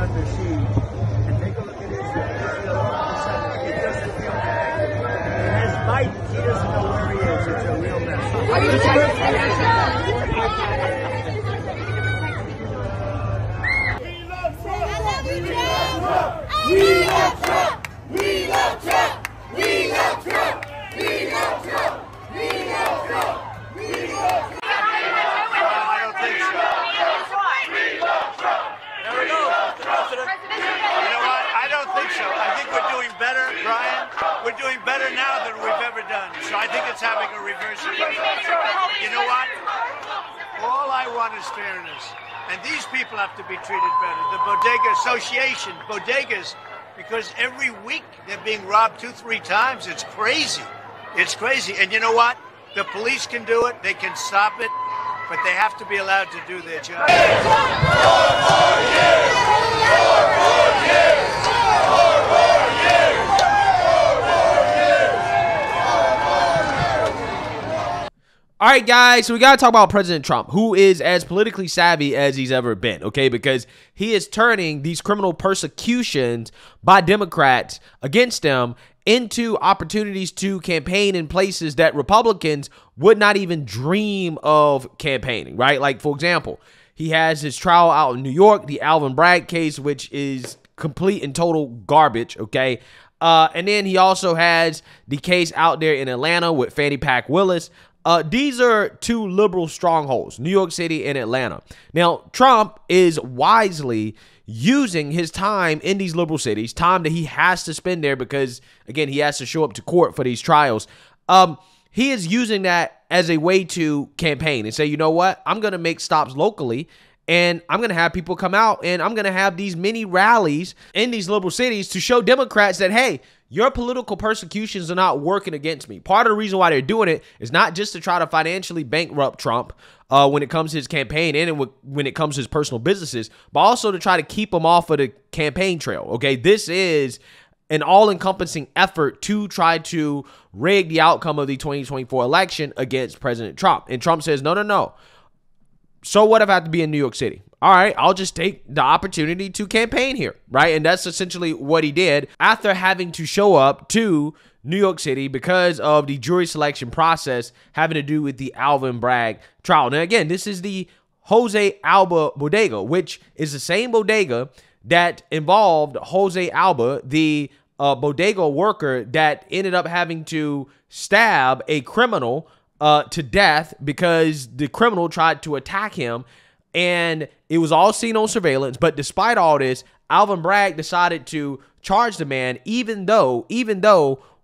under siege. And take a look at Israel. All of a sudden, it doesn't feel connected. And as Biden, he doesn't know where he is. It's a real mess. We love Trump! We love Trump! We love Trump! We love Trump! We love Trump! We love Trump! I don't think so. We love Trump! There we go. You know what? I don't think so. I think we're doing better, Brian. We're doing better now than we've ever done. So I think it's having a reverse effect. You know what? All I want is fairness. And these people have to be treated better. The Bodega Association, bodegas, because every week they're being robbed 2-3 times. It's crazy. It's crazy. And you know what? The police can do it. They can stop it. But they have to be allowed to do their job. All right, guys, so we got to talk about President Trump, who is as politically savvy as he's ever been, okay, because he is turning these criminal persecutions by Democrats against them into opportunities to campaign in places that Republicans would not even dream of campaigning, right? Like, for example, he has his trial out in New York, the Alvin Bragg case, which is complete and total garbage, okay? And then he also has the case out there in Atlanta with Fannie Pack Willis. These are two liberal strongholds, New York City and Atlanta. Now, Trump is wisely using his time in these liberal cities, time that he has to spend there because, again, he has to show up to court for these trials. He is using that as a way to campaign and say, you know what, I'm going to make stops locally and I'm going to have people come out and I'm going to have these mini rallies in these liberal cities to show Democrats that, hey, your political persecutions are not working against me. Part of the reason why they're doing it is not just to try to financially bankrupt Trump when it comes to his campaign and when it comes to his personal businesses, but also to try to keep him off of the campaign trail. Okay, this is an all-encompassing effort to try to rig the outcome of the 2024 election against President Trump. And Trump says, no, no, no. So what if I have to be in New York City? All right, I'll just take the opportunity to campaign here, right? And that's essentially what he did after having to show up to New York City because of the jury selection process having to do with the Alvin Bragg trial. Now, again, this is the Jose Alba Bodega, which is the same bodega that involved Jose Alba, the bodega worker that ended up having to stab a criminal to death because the criminal tried to attack him. And it was all seen on surveillance. But despite all this, Alvin Bragg decided to charge the man, even though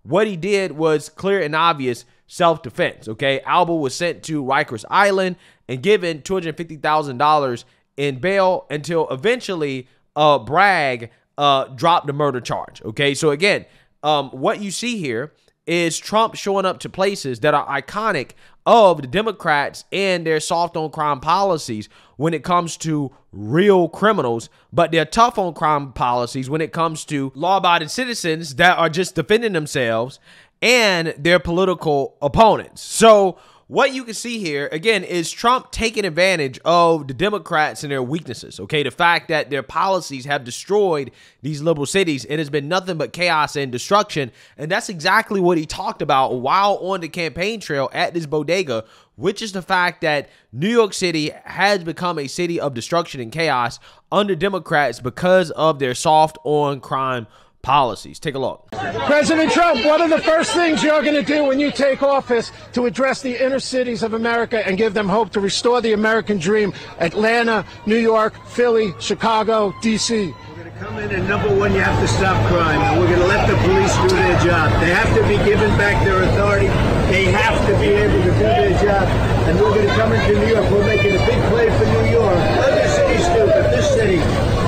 what he did was clear and obvious self-defense. Okay, Alba was sent to Rikers Island and given $250,000 in bail until eventually Bragg dropped the murder charge. Okay, so again, what you see here is Trump showing up to places that are iconic of the Democrats and their soft on crime policies when it comes to real criminals, but they're tough on crime policies when it comes to law-abiding citizens that are just defending themselves and their political opponents. So what you can see here, again, is Trump taking advantage of the Democrats and their weaknesses, okay? The fact that their policies have destroyed these liberal cities. It has been nothing but chaos and destruction, and that's exactly what he talked about while on the campaign trail at this bodega, which is the fact that New York City has become a city of destruction and chaos under Democrats because of their soft on crime policies. Take a look. President Trump, what are the first things you're going to do when you take office to address the inner cities of America and give them hope to restore the American dream? Atlanta, New York, Philly, Chicago, D.C. We're going to come in and number one, you have to stop crime. And we're going to let the police do their job. They have to be given back their authority. They have to be able to do their job. And we're going to come into New York. We're making a big play for New York. Other cities do, but this city,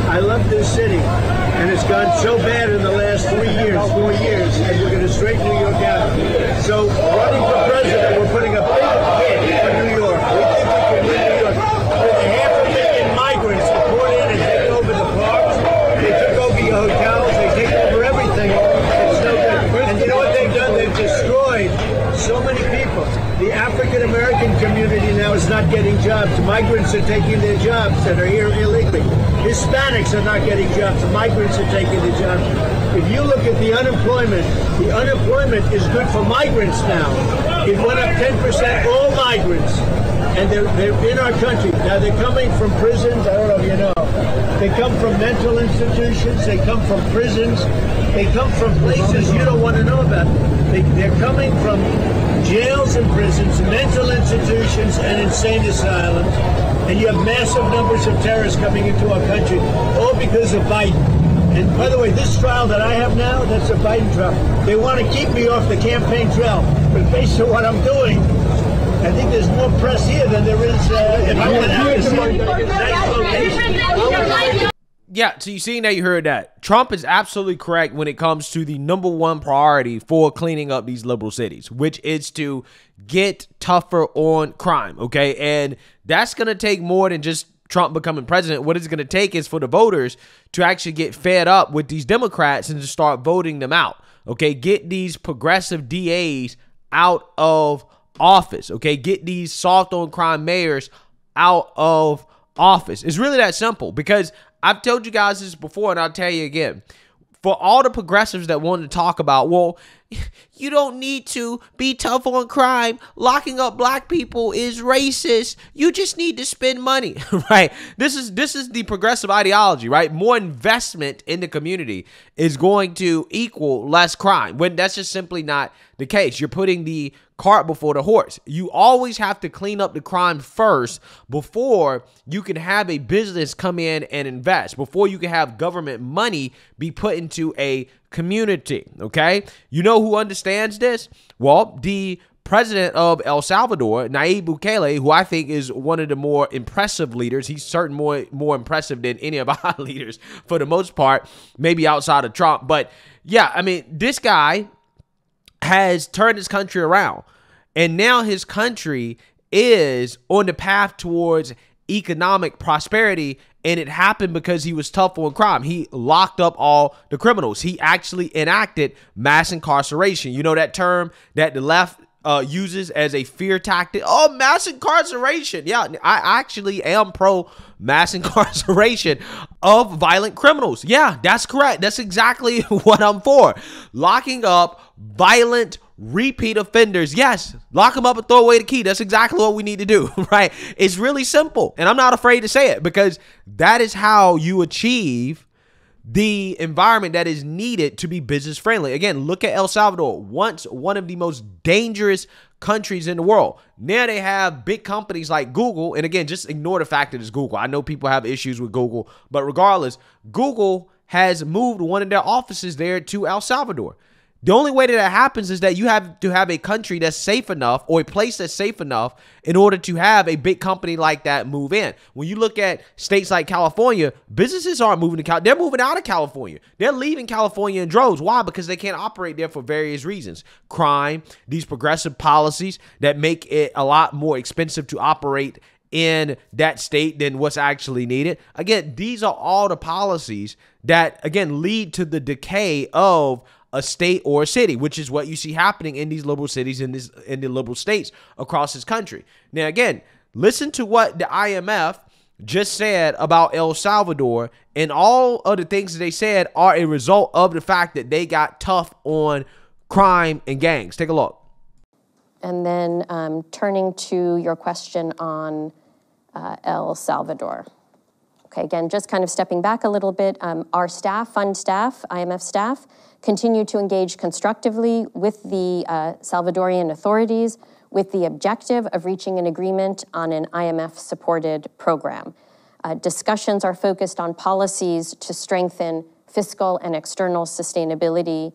I love this city. And it's gone so bad in the last 4 years, and we're going to straighten New York out. So, running for president, we're putting a big hit for New York. We think we can win New York. With 500,000 migrants that poured in and take over the parks, they took over your hotels, they take over everything. It's no good. And you know what they've done? They've destroyed so many people. The African-American community now is not getting jobs. Migrants are taking their jobs that are here illegally. Hispanics are not getting jobs. Migrants are taking the jobs. If you look at the unemployment is good for migrants now. It went up 10%, all migrants. And they're in our country. Now they're coming from prisons, I don't know if you know. They come from mental institutions, they come from prisons, they come from places you don't want to know about. They're coming from jails and prisons, mental institutions, and insane asylums. And you have massive numbers of terrorists coming into our country, all because of Biden. And by the way, this trial that I have now, that's a Biden trial. They want to keep me off the campaign trail, but based on what I'm doing, I think there's more press here than there is if I went out to see. Yeah, so you seen that, you heard that. Trump is absolutely correct when it comes to the #1 priority for cleaning up these liberal cities, which is to get tougher on crime, okay? And that's going to take more than just Trump becoming president. What it's going to take is for the voters to actually get fed up with these Democrats and to start voting them out, okay? Get these progressive DAs out of office, okay? Get these soft on crime mayors out of office. It's really that simple, because I've told you guys this before and I'll tell you again. For all the progressives that want to talk about, well, you don't need to be tough on crime. Locking up black people is racist. You just need to spend money, right? This is the progressive ideology, right? More investment in the community is going to equal less crime, when that's just simply not the case. You're putting the cart before the horse. You always have to clean up the crime first before you can have a business come in and invest, before you can have government money be put into a community, okay? You know who understands this? Well, the president of El Salvador, Nayib Bukele, who I think is one of the more impressive leaders. He's certainly more impressive than any of our leaders for the most part, maybe outside of Trump. But yeah, I mean, this guy has turned his country around, and now his country is on the path towards economic prosperity, and it happened because he was tough on crime. He locked up all the criminals. He actually enacted mass incarceration. You know that term that the left uses as a fear tactic? Oh, mass incarceration. Yeah, I actually am pro mass incarceration of violent criminals. Yeah, that's correct. That's exactly what I'm for. Locking up violent repeat offenders. Yes, lock them up and throw away the key. That's exactly what we need to do, right? It's really simple, and I'm not afraid to say it, because that is how you achieve the environment that is needed to be business friendly. Again, look at El Salvador, once one of the most dangerous countries in the world. Now they have big companies like Google, and again, just ignore the fact that it's Google. I know people have issues with Google, but regardless, Google has moved one of their offices there to El Salvador. The only way that happens is that you have to have a country that's safe enough, or a place that's safe enough, in order to have a big company like that move in. When you look at states like California, businesses aren't moving to California. They're moving out of California. They're leaving California in droves. Why? Because they can't operate there for various reasons. Crime, these progressive policies that make it a lot more expensive to operate in that state than what's actually needed. Again, these are all the policies that, again, lead to the decay of a state or a city, which is what you see happening in these liberal cities, in the liberal states across this country. Now, again, listen to what the IMF just said about El Salvador, and all of the things that they said are a result of the fact that they got tough on crime and gangs. Take a look. And then turning to your question on El Salvador. Okay, again, just kind of stepping back a little bit, our staff, fund staff, IMF staff, continue to engage constructively with the Salvadorian authorities with the objective of reaching an agreement on an IMF-supported program. Discussions are focused on policies to strengthen fiscal and external sustainability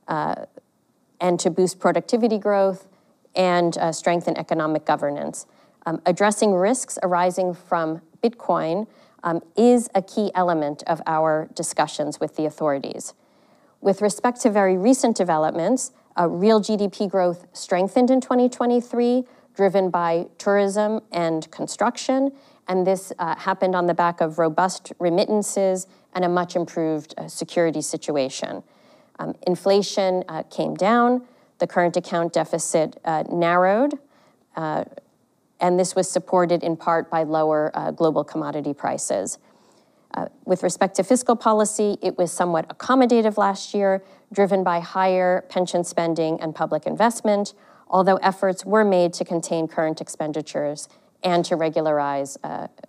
and to boost productivity growth and strengthen economic governance. Addressing risks arising from Bitcoin is a key element of our discussions with the authorities. With respect to very recent developments, real GDP growth strengthened in 2023, driven by tourism and construction, and this happened on the back of robust remittances and a much improved security situation. Inflation came down, the current account deficit narrowed, and this was supported in part by lower global commodity prices. With respect to fiscal policy, it was somewhat accommodative last year, driven by higher pension spending and public investment, although efforts were made to contain current expenditures and to regularize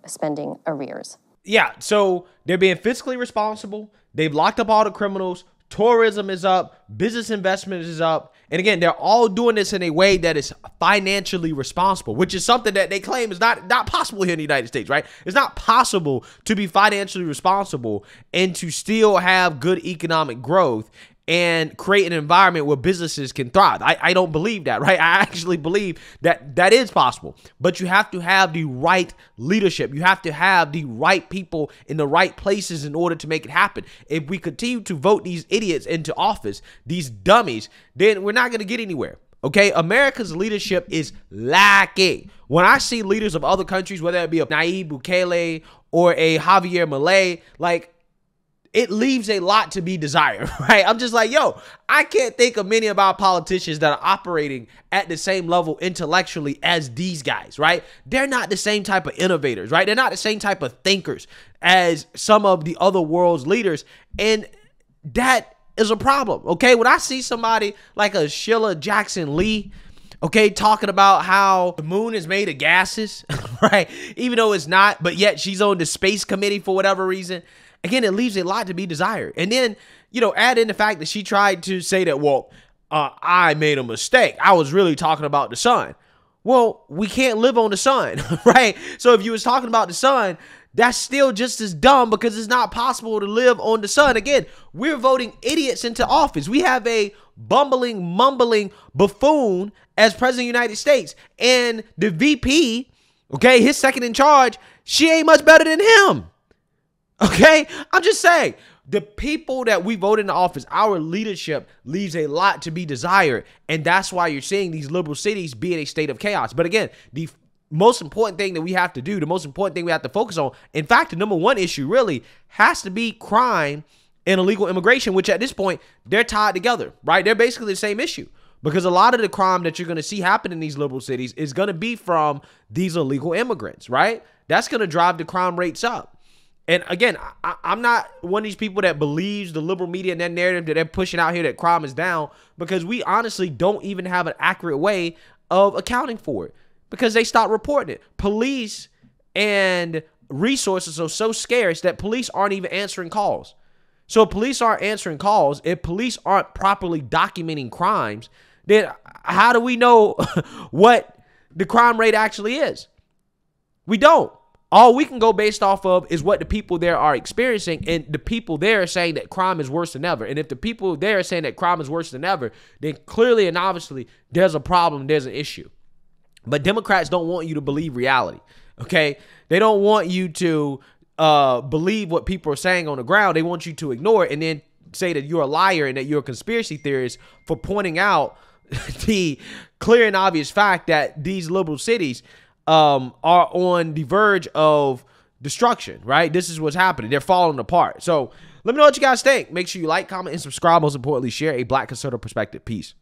spending arrears. Yeah, so they're being fiscally responsible. They've locked up all the criminals. Tourism is up. Business investment is up. And again, they're all doing this in a way that is financially responsible, which is something that they claim is not possible here in the United States, right? It's not possible to be financially responsible and to still have good economic growth and create an environment where businesses can thrive. I don't believe that, right? I actually believe that that is possible, but you have to have the right leadership. You have to have the right people in the right places in order to make it happen. If we continue to vote these idiots into office, these dummies, then we're not going to get anywhere. Okay, America's leadership is lacking. When I see leaders of other countries, whether it be a Nayib Bukele or a Javier Milei, like, it leaves a lot to be desired, right? I'm just like, yo, I can't think of many of our politicians that are operating at the same level intellectually as these guys, right? They're not the same type of innovators, right? They're not the same type of thinkers as some of the other world's leaders. And that is a problem, okay? When I see somebody like a Sheila Jackson Lee, okay, talking about how the moon is made of gases, right? Even though it's not, but yet she's on the space committee for whatever reason. Again, it leaves a lot to be desired. And then, you know, add in the fact that she tried to say that, well, I made a mistake. I was really talking about the sun. Well, we can't live on the sun, right? So if you was talking about the sun, that's still just as dumb because it's not possible to live on the sun. Again, we're voting idiots into office. We have a bumbling, mumbling buffoon as president of the United States. And the VP, okay, his second in charge, she ain't much better than him. Okay, I'm just saying, the people that we vote into office, our leadership leaves a lot to be desired. And that's why you're seeing these liberal cities be in a state of chaos. But again, the most important thing that we have to do, the most important thing we have to focus on, in fact, the number one issue really has to be crime and illegal immigration, which at this point, they're tied together, right? They're basically the same issue. Because a lot of the crime that you're going to see happen in these liberal cities is going to be from these illegal immigrants, right? That's going to drive the crime rates up. And again, I'm not one of these people that believes the liberal media and that narrative that they're pushing out here that crime is down, because we honestly don't even have an accurate way of accounting for it because they stopped reporting it. Police and resources are so scarce that police aren't even answering calls. So if police aren't answering calls, if police aren't properly documenting crimes, then how do we know what the crime rate actually is? We don't. All we can go based off of is what the people there are experiencing, and the people there are saying that crime is worse than ever. And if the people there are saying that crime is worse than ever, then clearly and obviously there's a problem, there's an issue. But Democrats don't want you to believe reality, okay? They don't want you to believe what people are saying on the ground. They want you to ignore it and then say that you're a liar and that you're a conspiracy theorist for pointing out the clear and obvious fact that these liberal cities are on the verge of destruction, right? This is what's happening. They're falling apart. So let me know what you guys think. Make sure you like, comment, and subscribe. Most importantly, share a Black conservative perspective. Peace.